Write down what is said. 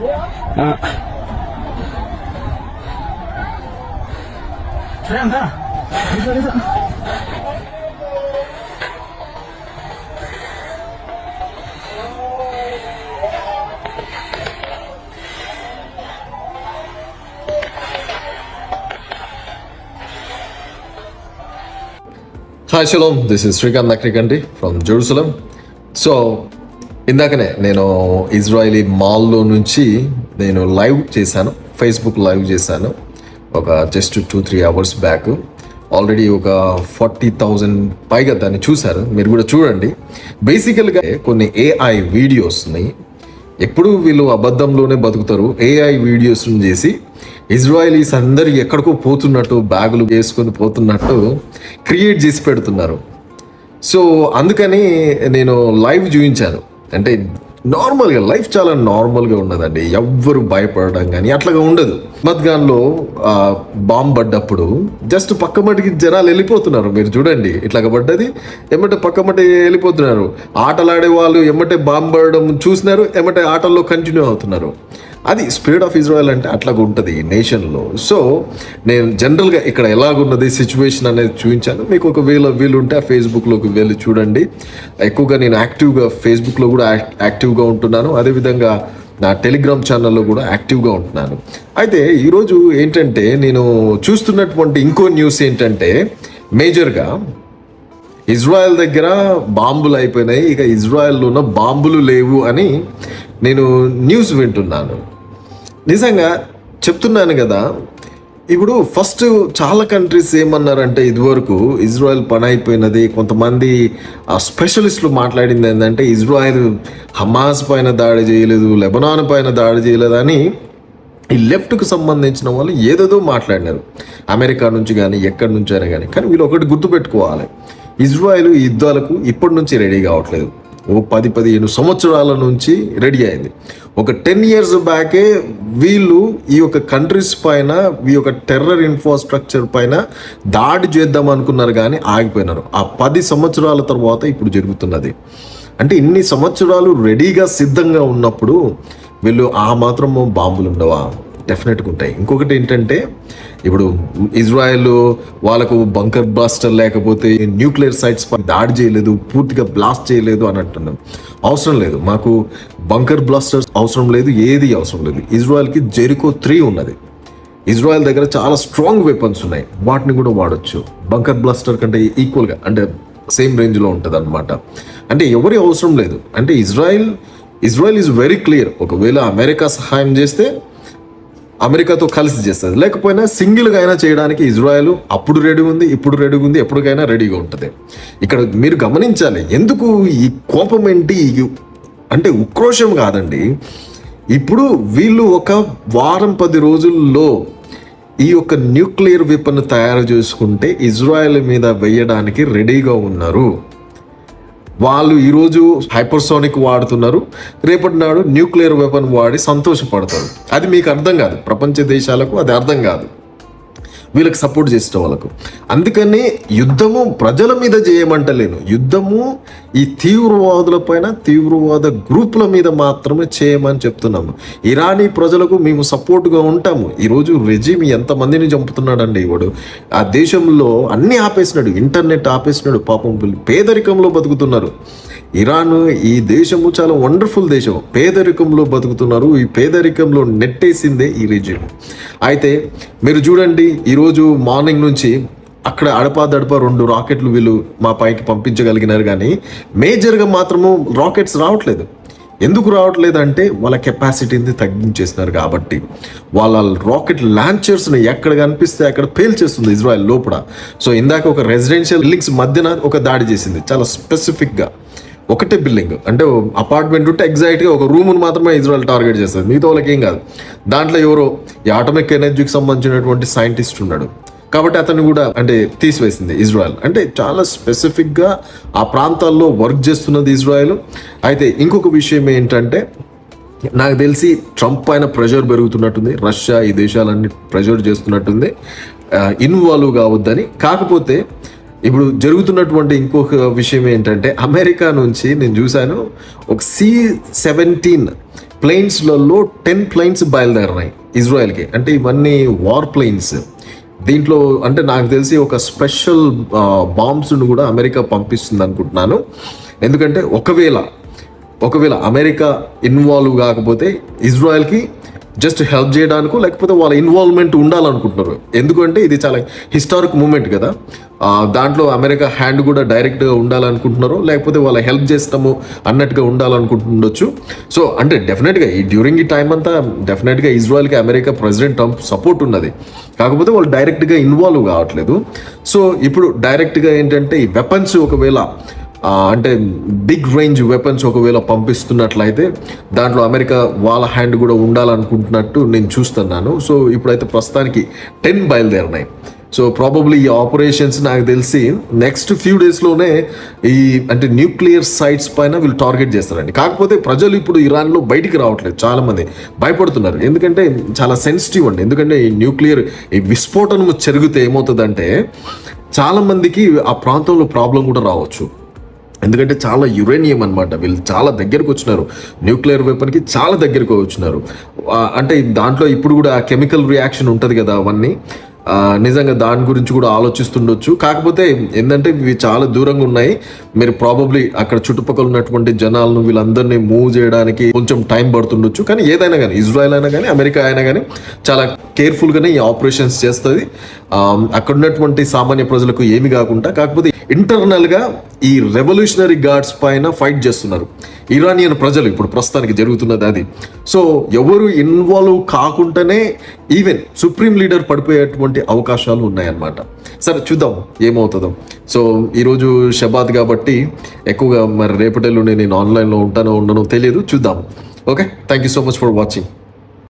Hi, Shalom. This is Srikanth Nakrikandi from Jerusalem. So, ఇందాకనే నేను Israeli మాల్లో నుంచి నేను లైవ్ చేశాను, ఫేస్బుక్ లైవ్ చేశాను ఒక జస్ట్ 2-3 అవర్స్ బ్యాక్. ఆల్రెడీ ఒక 40,000 పైగా దాన్ని చూశారు. మీరు కూడా చూడండి. బేసికల్గా కొన్ని ఏఐ వీడియోస్ని, ఎప్పుడు వీళ్ళు అబద్ధంలోనే బతుకుతారు, ఏఐ వీడియోస్ని చేసి ఇజ్రాయిలీస్ అందరు ఎక్కడికో పోతున్నట్టు, బ్యాగులు వేసుకొని పోతున్నట్టు క్రియేట్ చేసి పెడుతున్నారు. సో అందుకని నేను లైవ్ చూపించాను. అంటే నార్మల్గా లైఫ్ చాలా నార్మల్గా ఉన్నదండి, ఎవ్వరు భయపడడం కానీ అట్లాగా ఉండదు. మద్గాన్లో బాంబు పడ్డప్పుడు జస్ట్ పక్కమటికి జనాలు వెళ్ళిపోతున్నారు. మీరు చూడండి, ఇట్లాగ పడ్డది ఎమ్మటే పక్కమటి వెళ్ళిపోతున్నారు. ఆటలాడే వాళ్ళు ఎమ్మటే బాంబు పడడం చూసినారు, ఎమ్మటే ఆటల్లో కంటిన్యూ అవుతున్నారు. అది స్పిరిట్ ఆఫ్ ఇజ్రాయెల్ అంటే అట్లాగా ఉంటుంది ఈ నేషన్లో. సో నేను జనరల్గా ఇక్కడ ఎలాగున్నది సిచ్యువేషన్ అనేది చూపించాను మీకు. ఒకవేళ వీలుంటే ఆ ఫేస్బుక్లోకి వెళ్ళి చూడండి. ఎక్కువగా నేను యాక్టివ్గా ఫేస్బుక్లో కూడా యాక్టివ్గా ఉంటున్నాను, అదేవిధంగా నా టెలిగ్రామ్ ఛానల్లో కూడా యాక్టివ్గా ఉంటున్నాను. అయితే ఈరోజు ఏంటంటే నేను చూస్తున్నటువంటి ఇంకో న్యూస్ ఏంటంటే, మేజర్గా ఇజ్రాయెల్ దగ్గర బాంబులు అయిపోయినాయి, ఇక ఇజ్రాయెల్లో ఉన్న బాంబులు లేవు అని నేను న్యూస్ వింటున్నాను. నిజంగా చెప్తున్నాను కదా. ఇప్పుడు ఫస్ట్ చాలా కంట్రీస్ ఏమన్నారంటే, ఇదివరకు ఇజ్రాయెల్ పని అయిపోయినది. కొంతమంది స్పెషలిస్టులు మాట్లాడింది ఏంటంటే, ఇజ్రాయెల్ హమాస్ పైన దాడి చేయలేదు, లెబనాన్ పైన దాడి చేయలేదు అని ఈ లెఫ్ట్కు సంబంధించిన వాళ్ళు ఏదేదో మాట్లాడినారు, అమెరికా నుంచి కానీ ఎక్కడి నుంచి అయినా కానీ. కానీ వీళ్ళు ఒకటి గుర్తుపెట్టుకోవాలి, ఇజ్రాయెల్ ఈ యుద్ధాలకు ఇప్పటి నుంచి రెడీ కావట్లేదు. ఓ 10-15 సంవత్సరాల నుంచి రెడీ అయింది. ఒక 10 years బ్యాకే వీళ్ళు ఈ యొక్క కంట్రీస్ పైన, ఈ యొక్క టెర్రర్ ఇన్ఫ్రాస్ట్రక్చర్ పైన దాడి చేద్దాం అనుకున్నారు కానీ ఆగిపోయినారు. ఆ 10 సంవత్సరాల తర్వాత ఇప్పుడు జరుగుతున్నది. అంటే ఇన్ని సంవత్సరాలు రెడీగా సిద్ధంగా ఉన్నప్పుడు వీళ్ళు ఆ మాత్రం బాంబులు ఉండవా? డెఫినెట్గా ఉంటాయి. ఇంకొకటి ఏంటంటే, ఇప్పుడు ఇజ్రాయెల్ వాళ్ళకు బంకర్ బ్లాస్టర్ లేకపోతే న్యూక్లియర్ సైట్స్ పై దాడి చేయలేదు, పూర్తిగా బ్లాస్ట్ చేయలేదు అని అంటున్నాం. అవసరం లేదు, మాకు బంకర్ బ్లాస్టర్స్ అవసరం లేదు, ఏది అవసరం లేదు. ఇజ్రాయెల్కి జెరికో 3 ఉన్నది. ఇజ్రాయెల్ దగ్గర చాలా స్ట్రాంగ్ వెపన్స్ ఉన్నాయి, వాటిని కూడా వాడచ్చు. బంకర్ బ్లాస్టర్ కంటే ఈక్వల్గా, అంటే సేమ్ రేంజ్లో ఉంటుంది అనమాట. అంటే ఎవరి అవసరం లేదు. అంటే ఇజ్రాయెల్ ఈజ్ వెరీ క్లియర్. ఒకవేళ అమెరికా సహాయం చేస్తే అమెరికాతో కలిసి చేస్తుంది, లేకపోయినా సింగిల్గా అయినా చేయడానికి ఇజ్రాయెల్ అప్పుడు రెడీ ఉంది, ఇప్పుడు రెడీ ఉంది, ఎప్పటికైనా రెడీగా ఉంటుంది. ఇక్కడ మీరు గమనించాలి, ఎందుకు ఈ కోపం ఏంటి అంటే ఉక్రోషం కాదండి. ఇప్పుడు వీళ్ళు ఒక వారం 10 రోజుల్లో ఈ యొక్క న్యూక్లియర్ వెపన్ తయారు చేసుకుంటే ఇజ్రాయెల్ మీద వేయడానికి రెడీగా ఉన్నారు. వాళ్ళు ఈరోజు హైపర్సోనిక్ వాడుతున్నారు, రేపటి నాడు న్యూక్లియర్ వెపన్ వాడి సంతోషపడతారు. అది మీకు అర్థం కాదు, ప్రపంచ దేశాలకు అది అర్థం కాదు, వీళ్ళకి సపోర్ట్ చేసే వాళ్ళకు. అందుకని యుద్ధము ప్రజల మీద చేయమంటలేను, యుద్ధము ఈ తీవ్రవాదుల పైన, తీవ్రవాద గ్రూపుల మీద మాత్రమే చేయమని చెప్తున్నాము. ఇరానీ ప్రజలకు మేము సపోర్ట్గా ఉంటాము. ఈరోజు రెజిమ్ ఎంతమందిని చంపుతున్నాడండి వాడు. ఆ దేశంలో అన్నీ ఆపేసినాడు, ఇంటర్నెట్ ఆపేసినాడు. పాపం పేదరికంలో బతుకుతున్నారు. ఇరాన్ ఈ దేశము చాలా వండర్ఫుల్ దేశం, పేదరికంలో బతుకుతున్నారు. ఈ పేదరికంలో నెట్టేసిందే ఈ రెజిమ్. అయితే మీరు చూడండి, ఈరోజు మార్నింగ్ నుంచి అక్కడ అడపాదడప 2 రాకెట్లు వీళ్ళు మా పైకి పంపించగలిగినారు, కానీ మేజర్గా మాత్రము రాకెట్స్ రావట్లేదు. ఎందుకు రావట్లేదు అంటే వాళ్ళ కెపాసిటీని తగ్గించేస్తున్నారు కాబట్టి. వాళ్ళ రాకెట్ లాంచర్స్ని ఎక్కడ కనిపిస్తే అక్కడ పేల్చేస్తుంది ఇజ్రాయెల్ లోపల. సో ఇందాక ఒక రెసిడెన్షియల్ బిల్డింగ్స్ మధ్యన ఒక దాడి చేసింది, చాలా స్పెసిఫిక్గా. ఒకటే బిల్డింగ్, అంటే అపార్ట్మెంట్ ఉంటే ఎగ్జాక్ట్గా ఒక రూమ్ను మాత్రమే ఇజ్రాయెల్ టార్గెట్ చేస్తుంది, మిగతా వాళ్ళకి ఏం కాదు. దాంట్లో ఎవరో ఈ ఆటోమిక్ ఎనర్జీకి సంబంధించినటువంటి సైంటిస్ట్ ఉన్నాడు కాబట్టి అతను కూడా అంటే తీసివేసింది ఇజ్రాయెల్. అంటే చాలా స్పెసిఫిక్గా ఆ ప్రాంతాల్లో వర్క్ చేస్తున్నది ఇజ్రాయెల్. అయితే ఇంకొక విషయం ఏంటంటే, నాకు తెలిసి ట్రంప్ పైన ప్రెషర్ పెరుగుతున్నట్టుంది, రష్యా ఈ దేశాలన్నీ ప్రెషర్ చేస్తున్నట్టుంది ఇన్వాల్వ్ కావద్దని. కాకపోతే ఇప్పుడు జరుగుతున్నటువంటి ఇంకొక విషయం ఏంటంటే, అమెరికా నుంచి నేను చూశాను ఒక C-17 ప్లేన్స్లలో 10 ప్లేన్స్ బయలుదేరినాయి ఇజ్రాయెల్కి. అంటే ఇవన్నీ వార్ ప్లేన్స్. దీంట్లో అంటే నాకు తెలిసి ఒక స్పెషల్ బాంబ్స్ను కూడా అమెరికా పంపిస్తుంది అనుకుంటున్నాను. ఎందుకంటే ఒకవేళ అమెరికా ఇన్వాల్వ్ కాకపోతే ఇజ్రాయెల్కి జస్ట్ హెల్ప్ చేయడానికో లేకపోతే వాళ్ళ ఇన్వాల్వ్మెంట్ ఉండాలనుకుంటున్నారు. ఎందుకంటే ఇది చాలా హిస్టారిక్ మూమెంట్ కదా. దాంట్లో అమెరికా హ్యాండ్ కూడా డైరెక్ట్గా ఉండాలనుకుంటున్నారు, లేకపోతే వాళ్ళ హెల్ప్ చేస్తాము అన్నట్టుగా ఉండాలనుకుంటుండొచ్చు. సో అంటే డెఫినెట్గా ఈ డ్యూరింగ్ ఈ టైం అంతా డెఫినెట్గా ఇజ్రాయెల్కి అమెరికా ప్రెసిడెంట్ ట్రంప్ సపోర్ట్ ఉన్నది. కాకపోతే వాళ్ళు డైరెక్ట్గా ఇన్వాల్వ్ కావట్లేదు. సో ఇప్పుడు డైరెక్ట్గా ఏంటంటే ఈ వెపన్స్ ఒకవేళ అంటే బిగ్ రేంజ్ వెపన్స్ ఒకవేళ పంపిస్తున్నట్లయితే దాంట్లో అమెరికా వాళ్ళ హ్యాండ్ కూడా ఉండాలనుకుంటున్నట్టు నేను చూస్తున్నాను. సో ఇప్పుడైతే ప్రస్తుతానికి 10 బయలుదేరినాయి. సో ప్రాబబ్లీ ఈ ఆపరేషన్స్ నాకు తెలిసి నెక్స్ట్ ఫ్యూ డేస్లోనే ఈ అంటే న్యూక్లియర్ సైట్స్ పైన వీళ్ళు టార్గెట్ చేస్తారండి. కాకపోతే ప్రజలు ఇప్పుడు ఇరాన్లో బయటికి రావట్లేదు, చాలామంది భయపడుతున్నారు. ఎందుకంటే చాలా సెన్సిటివ్ అండి. ఎందుకంటే ఈ న్యూక్లియర్ ఈ విస్ఫోటనం జరిగితే ఏమవుతుందంటే చాలామందికి ఆ ప్రాంతంలో ప్రాబ్లం కూడా రావచ్చు. ఎందుకంటే చాలా యురేనియం అనమాట. వీళ్ళు చాలా దగ్గరకు వచ్చినారు, న్యూక్లియర్ వెపన్కి చాలా దగ్గరకు వచ్చినారు. అంటే దాంట్లో ఇప్పుడు కూడా కెమికల్ రియాక్షన్ ఉంటుంది కదా, అవన్నీ నిజంగా దాని గురించి కూడా ఆలోచిస్తుండొచ్చు. కాకపోతే ఏంటంటే ఇవి చాలా దూరంగా ఉన్నాయి. మీరు ప్రాబబ్లీ అక్కడ చుట్టుపక్కల ఉన్నటువంటి జనాలను వీళ్ళందరినీ మూవ్ చేయడానికి కొంచెం టైం పడుతుండొచ్చు. కానీ ఏదైనా కానీ ఇజ్రాయెల్ అయినా కానీ అమెరికా అయినా కానీ చాలా కేర్ఫుల్గానే ఈ ఆపరేషన్స్ చేస్తుంది. అక్కడ ఉన్నటువంటి సామాన్య ప్రజలకు ఏమి కాకుండా. కాకపోతే ఇంటర్నల్గా ఈ రెవల్యూషనరీ గార్డ్స్ పైన ఫైట్ చేస్తున్నారు ఇరానియన్ ప్రజలు. ఇప్పుడు ప్రస్తుతానికి జరుగుతున్నది అది. సో ఎవరు ఇన్వాల్వ్ కాకుండానే ఈవెన్ సుప్రీం లీడర్ పడిపోయేటువంటి అవకాశాలు ఉన్నాయన్నమాట. సరే చూద్దాం ఏమవుతుందో. సో ఈరోజు షబాద్ కాబట్టి ఎక్కువగా మరి రేపటిలోనే నేను ఆన్లైన్లో ఉంటానో ఉండనో తెలియదు, చూద్దాం. Okay, thank you so much for watching.